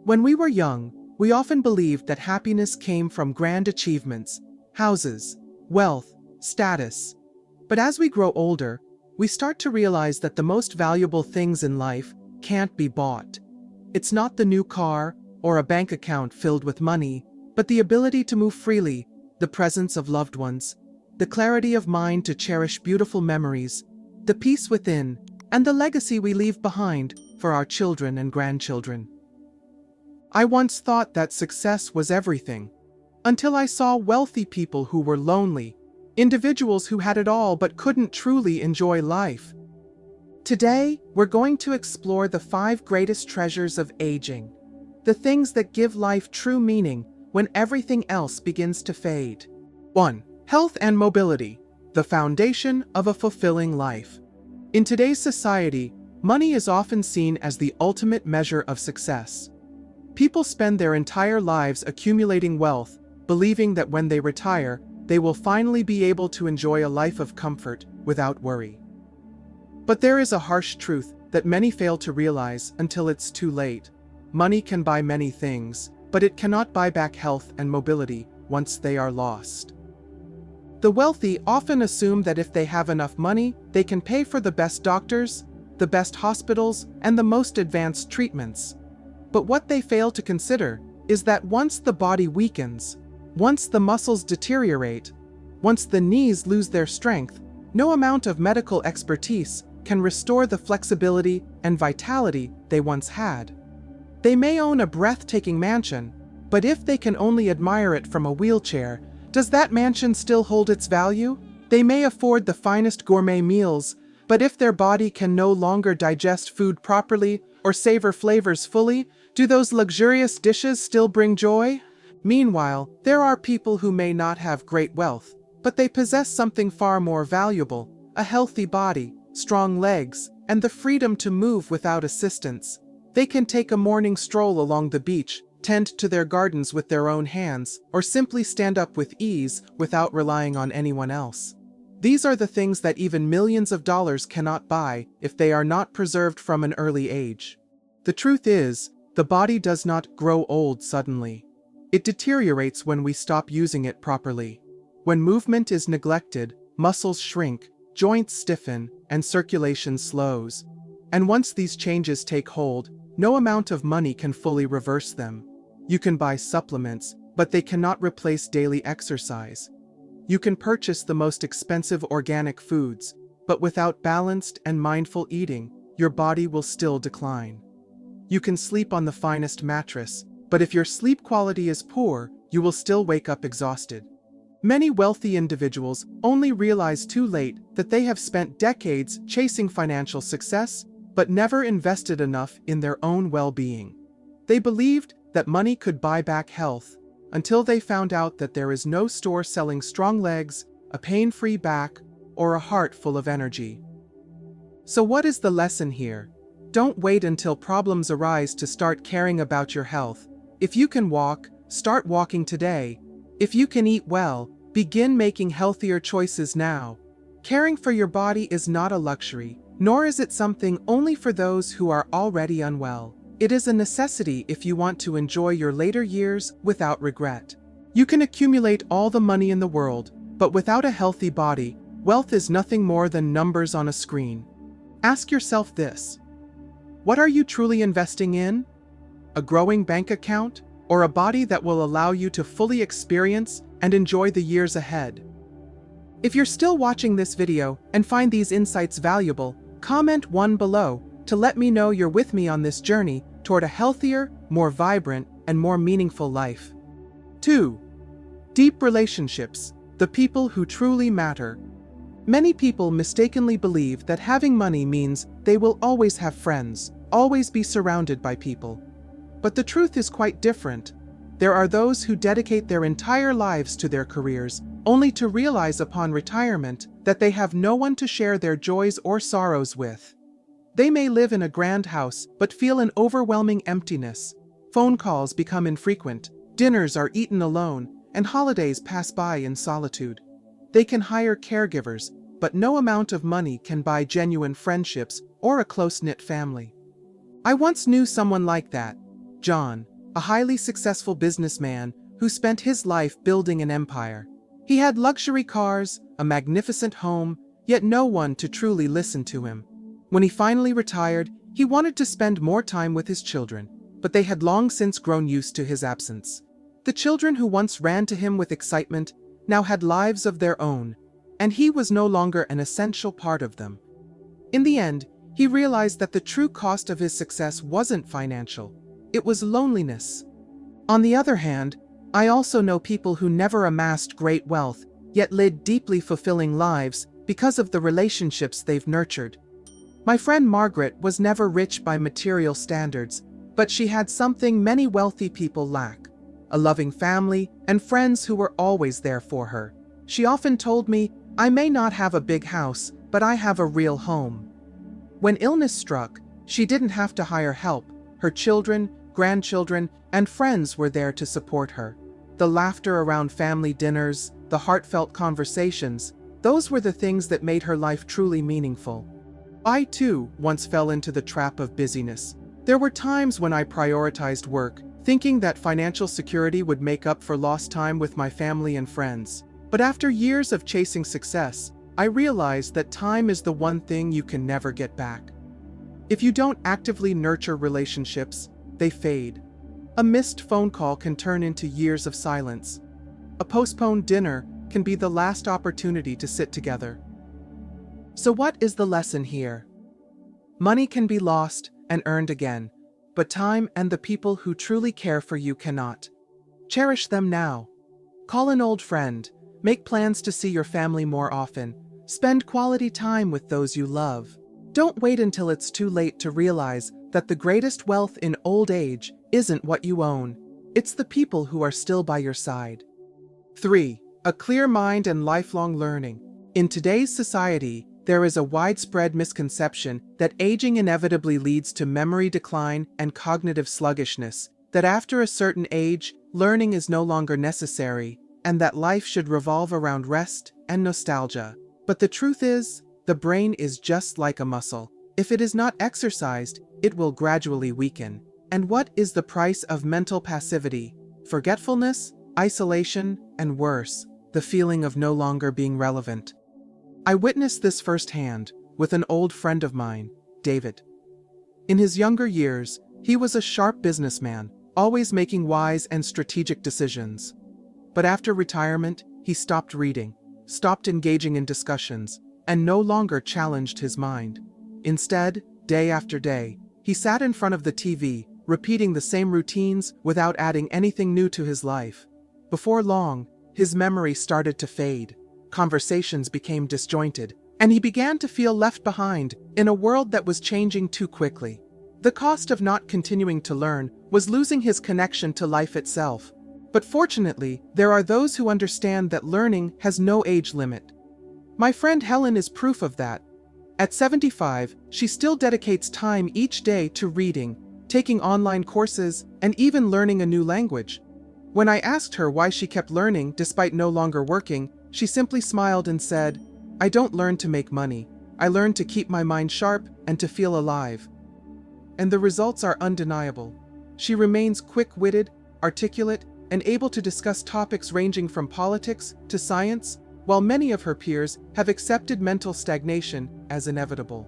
When we were young, we often believed that happiness came from grand achievements, houses, wealth, status. But as we grow older, we start to realize that the most valuable things in life can't be bought. It's not the new car or a bank account filled with money, but the ability to move freely, the presence of loved ones, the clarity of mind to cherish beautiful memories, the peace within, and the legacy we leave behind for our children and grandchildren. I once thought that success was everything, until I saw wealthy people who were lonely, individuals who had it all but couldn't truly enjoy life. Today, we're going to explore the 5 greatest treasures of aging, the things that give life true meaning when everything else begins to fade. 1. Health and mobility, the foundation of a fulfilling life. In today's society, money is often seen as the ultimate measure of success. People spend their entire lives accumulating wealth, believing that when they retire, they will finally be able to enjoy a life of comfort without worry. But there is a harsh truth that many fail to realize until it's too late. Money can buy many things, but it cannot buy back health and mobility once they are lost. The wealthy often assume that if they have enough money, they can pay for the best doctors, the best hospitals, and the most advanced treatments. But what they fail to consider is that once the body weakens, once the muscles deteriorate, once the knees lose their strength, no amount of medical expertise can restore the flexibility and vitality they once had. They may own a breathtaking mansion, but if they can only admire it from a wheelchair, does that mansion still hold its value? They may afford the finest gourmet meals, but if their body can no longer digest food properly or savor flavors fully, do those luxurious dishes still bring joy? Meanwhile, there are people who may not have great wealth, but they possess something far more valuable: a healthy body, strong legs, and the freedom to move without assistance. They can take a morning stroll along the beach, tend to their gardens with their own hands, or simply stand up with ease without relying on anyone else. These are the things that even millions of dollars cannot buy if they are not preserved from an early age. The truth is, the body does not grow old suddenly. It deteriorates when we stop using it properly. When movement is neglected, muscles shrink, joints stiffen, and circulation slows. And once these changes take hold, no amount of money can fully reverse them. You can buy supplements, but they cannot replace daily exercise. You can purchase the most expensive organic foods, but without balanced and mindful eating, your body will still decline. You can sleep on the finest mattress, but if your sleep quality is poor, you will still wake up exhausted. Many wealthy individuals only realize too late that they have spent decades chasing financial success, but never invested enough in their own well-being. They believed that money could buy back health, until they found out that there is no store selling strong legs, a pain-free back, or a heart full of energy. So what is the lesson here? Don't wait until problems arise to start caring about your health. If you can walk, start walking today. If you can eat well, begin making healthier choices now. Caring for your body is not a luxury, nor is it something only for those who are already unwell. It is a necessity if you want to enjoy your later years without regret. You can accumulate all the money in the world, but without a healthy body, wealth is nothing more than numbers on a screen. Ask yourself this: what are you truly investing in? A growing bank account, or a body that will allow you to fully experience and enjoy the years ahead? If you're still watching this video and find these insights valuable, comment 1 below to let me know you're with me on this journey toward a healthier, more vibrant, and more meaningful life. 2. Deep relationships, the people who truly matter. Many people mistakenly believe that having money means they will always have friends, always be surrounded by people. But the truth is quite different. There are those who dedicate their entire lives to their careers, only to realize upon retirement that they have no one to share their joys or sorrows with. They may live in a grand house, but feel an overwhelming emptiness. Phone calls become infrequent, dinners are eaten alone, and holidays pass by in solitude. They can hire caregivers, but no amount of money can buy genuine friendships or a close-knit family. I once knew someone like that. John, a highly successful businessman who spent his life building an empire. He had luxury cars, a magnificent home, yet no one to truly listen to him. When he finally retired, he wanted to spend more time with his children, but they had long since grown used to his absence. The children who once ran to him with excitement now had lives of their own, and he was no longer an essential part of them. In the end, he realized that the true cost of his success wasn't financial, it was loneliness. On the other hand, I also know people who never amassed great wealth, yet led deeply fulfilling lives because of the relationships they've nurtured. My friend Margaret was never rich by material standards, but she had something many wealthy people lack: a loving family and friends who were always there for her. She often told me, "I may not have a big house, but I have a real home." When illness struck, she didn't have to hire help. Her children, grandchildren, and friends were there to support her. The laughter around family dinners, the heartfelt conversations, those were the things that made her life truly meaningful. I too once fell into the trap of busyness. There were times when I prioritized work, thinking that financial security would make up for lost time with my family and friends. But after years of chasing success, I realized that time is the one thing you can never get back. If you don't actively nurture relationships, they fade. A missed phone call can turn into years of silence. A postponed dinner can be the last opportunity to sit together. So what is the lesson here? Money can be lost and earned again, but time and the people who truly care for you cannot. Cherish them now. Call an old friend, make plans to see your family more often, spend quality time with those you love. Don't wait until it's too late to realize that the greatest wealth in old age isn't what you own, it's the people who are still by your side. 3. A clear mind and lifelong learning. In today's society, there is a widespread misconception that aging inevitably leads to memory decline and cognitive sluggishness, that after a certain age, learning is no longer necessary, and that life should revolve around rest and nostalgia. But the truth is, the brain is just like a muscle. If it is not exercised, it will gradually weaken. And what is the price of mental passivity? Forgetfulness, isolation, and worse, the feeling of no longer being relevant. I witnessed this firsthand with an old friend of mine, David. In his younger years, he was a sharp businessman, always making wise and strategic decisions. But after retirement, he stopped reading, stopped engaging in discussions, and no longer challenged his mind. Instead, day after day, he sat in front of the TV, repeating the same routines without adding anything new to his life. Before long, his memory started to fade, conversations became disjointed, and he began to feel left behind in a world that was changing too quickly. The cost of not continuing to learn was losing his connection to life itself. But fortunately, there are those who understand that learning has no age limit. My friend Helen is proof of that. At 75, she still dedicates time each day to reading, taking online courses, and even learning a new language. When I asked her why she kept learning despite no longer working, she simply smiled and said, "I don't learn to make money. I learn to keep my mind sharp and to feel alive." And the results are undeniable. She remains quick-witted, articulate, and able to discuss topics ranging from politics to science, while many of her peers have accepted mental stagnation as inevitable.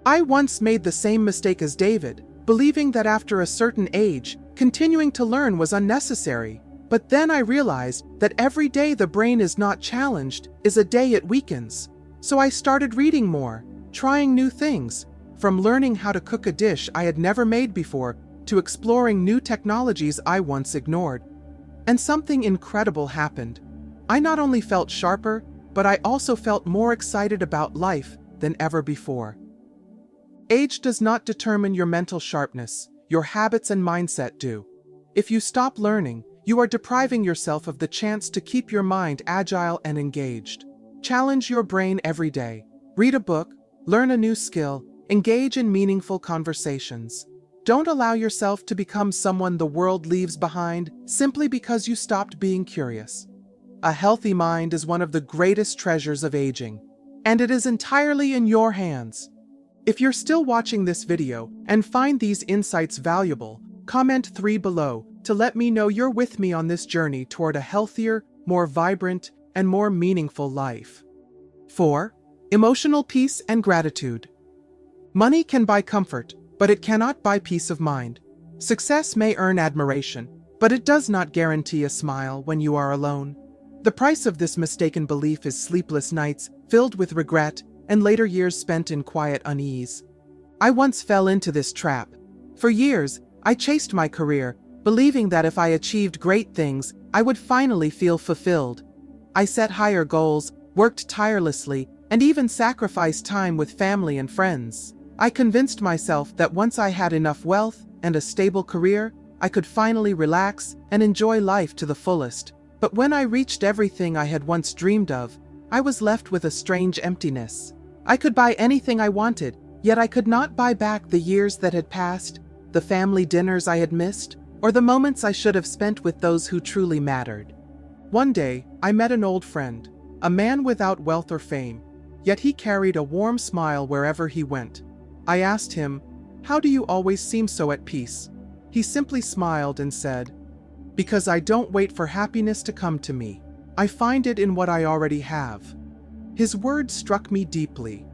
I once made the same mistake as David, believing that after a certain age, continuing to learn was unnecessary. But then I realized that every day the brain is not challenged is a day it weakens. So I started reading more, trying new things, from learning how to cook a dish I had never made before to exploring new technologies I once ignored. And something incredible happened. I not only felt sharper, but I also felt more excited about life than ever before. Age does not determine your mental sharpness, your habits and mindset do. If you stop learning, you are depriving yourself of the chance to keep your mind agile and engaged. Challenge your brain every day. Read a book, learn a new skill, engage in meaningful conversations. Don't allow yourself to become someone the world leaves behind simply because you stopped being curious. A healthy mind is one of the greatest treasures of aging, and it is entirely in your hands. If you're still watching this video and find these insights valuable, comment 3 below to let me know you're with me on this journey toward a healthier, more vibrant, and more meaningful life. 4. Emotional peace and gratitude. Money can buy comfort, but it cannot buy peace of mind. Success may earn admiration, but it does not guarantee a smile when you are alone. The price of this mistaken belief is sleepless nights filled with regret and later years spent in quiet unease. I once fell into this trap. For years, I chased my career, believing that if I achieved great things, I would finally feel fulfilled. I set higher goals, worked tirelessly, and even sacrificed time with family and friends. I convinced myself that once I had enough wealth and a stable career, I could finally relax and enjoy life to the fullest. But when I reached everything I had once dreamed of, I was left with a strange emptiness. I could buy anything I wanted, yet I could not buy back the years that had passed, the family dinners I had missed, or the moments I should have spent with those who truly mattered. One day, I met an old friend, a man without wealth or fame, yet he carried a warm smile wherever he went. I asked him, "How do you always seem so at peace?" He simply smiled and said, "Because I don't wait for happiness to come to me. I find it in what I already have." His words struck me deeply.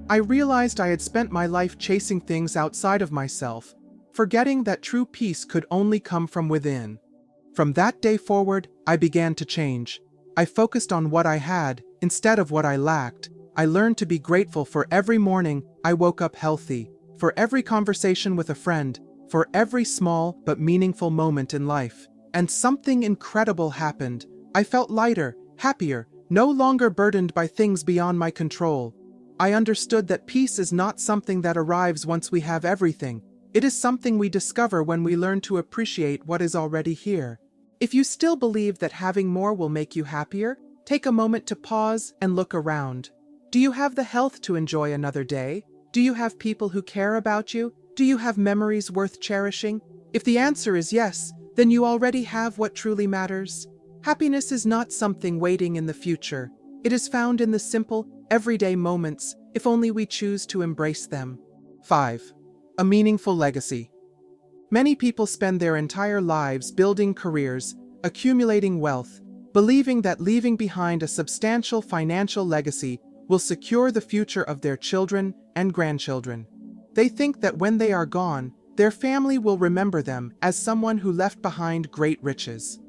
I realized I had spent my life chasing things outside of myself, forgetting that true peace could only come from within. From that day forward, I began to change. I focused on what I had instead of what I lacked. I learned to be grateful for every morning I woke up healthy, for every conversation with a friend, for every small but meaningful moment in life. And something incredible happened. I felt lighter, happier, no longer burdened by things beyond my control. I understood that peace is not something that arrives once we have everything. It is something we discover when we learn to appreciate what is already here. If you still believe that having more will make you happier, take a moment to pause and look around. Do you have the health to enjoy another day? Do you have people who care about you? Do you have memories worth cherishing? If the answer is yes, then you already have what truly matters. Happiness is not something waiting in the future. It is found in the simple, everyday moments, if only we choose to embrace them. 5. A meaningful legacy. Many people spend their entire lives building careers, accumulating wealth, believing that leaving behind a substantial financial legacy will secure the future of their children and grandchildren. They think that when they are gone, their family will remember them as someone who left behind great riches.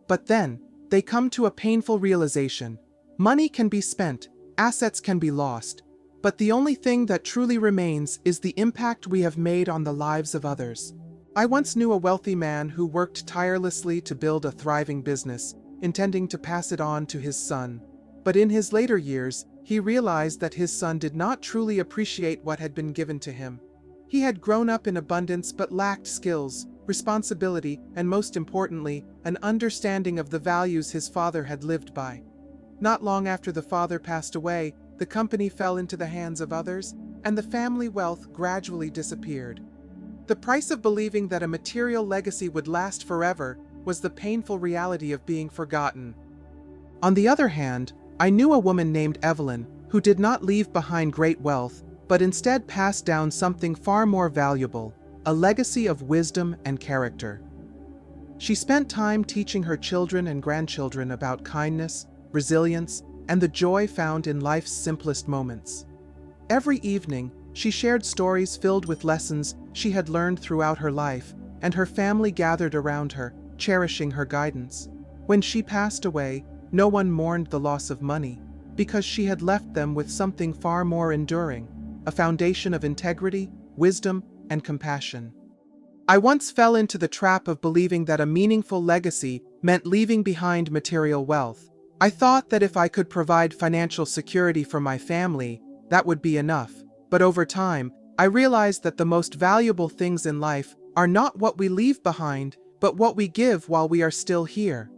But then, they come to a painful realization. Money can be spent, assets can be lost, but the only thing that truly remains is the impact we have made on the lives of others. I once knew a wealthy man who worked tirelessly to build a thriving business, intending to pass it on to his son. But in his later years, he realized that his son did not truly appreciate what had been given to him. He had grown up in abundance but lacked skills, responsibility, and most importantly, an understanding of the values his father had lived by. Not long after the father passed away, the company fell into the hands of others, and the family wealth gradually disappeared. The price of believing that a material legacy would last forever was the painful reality of being forgotten. On the other hand, I knew a woman named Evelyn who did not leave behind great wealth, but instead passed down something far more valuable, a legacy of wisdom and character. She spent time teaching her children and grandchildren about kindness, resilience, and the joy found in life's simplest moments. Every evening, she shared stories filled with lessons she had learned throughout her life, and her family gathered around her, cherishing her guidance. When she passed away, no one mourned the loss of money, because she had left them with something far more enduring, a foundation of integrity, wisdom, and compassion. I once fell into the trap of believing that a meaningful legacy meant leaving behind material wealth. I thought that if I could provide financial security for my family, that would be enough. But over time, I realized that the most valuable things in life are not what we leave behind, but what we give while we are still here.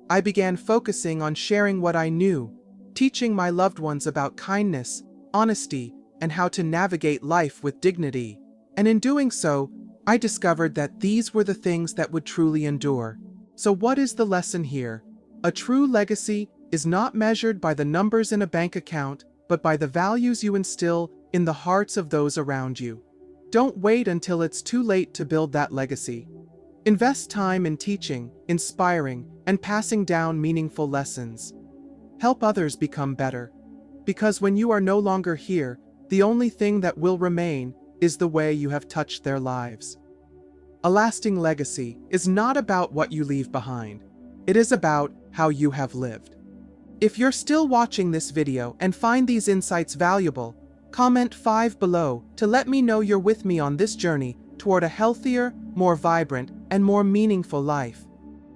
I began focusing on sharing what I knew, teaching my loved ones about kindness, honesty, and how to navigate life with dignity. And in doing so, I discovered that these were the things that would truly endure. So what is the lesson here? A true legacy is not measured by the numbers in a bank account, but by the values you instill in the hearts of those around you. Don't wait until it's too late to build that legacy. Invest time in teaching, inspiring, and passing down meaningful lessons. Help others become better. Because when you are no longer here, the only thing that will remain is the way you have touched their lives. A lasting legacy is not about what you leave behind. It is about how you have lived. If you're still watching this video and find these insights valuable, comment 5 below to let me know you're with me on this journey toward a healthier, more vibrant, and more meaningful life.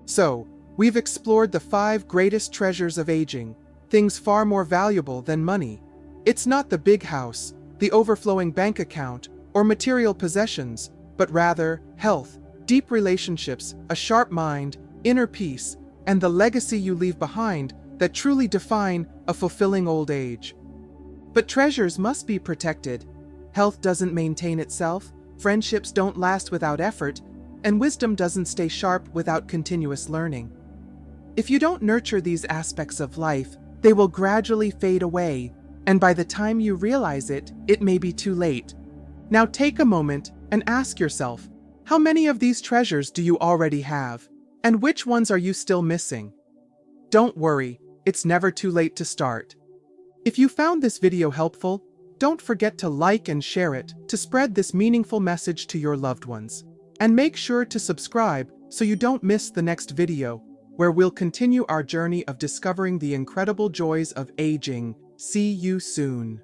So, we've explored the 5 greatest treasures of aging, things far more valuable than money. It's not the big house, the overflowing bank account, or material possessions, but rather health, deep relationships, a sharp mind, inner peace, and the legacy you leave behind that truly define a fulfilling old age. But treasures must be protected. Health doesn't maintain itself, friendships don't last without effort, and wisdom doesn't stay sharp without continuous learning. If you don't nurture these aspects of life, they will gradually fade away, and by the time you realize it, it may be too late. Now take a moment and ask yourself, how many of these treasures do you already have? And which ones are you still missing? Don't worry, it's never too late to start. If you found this video helpful, don't forget to like and share it to spread this meaningful message to your loved ones. And make sure to subscribe so you don't miss the next video, where we'll continue our journey of discovering the incredible joys of aging. See you soon.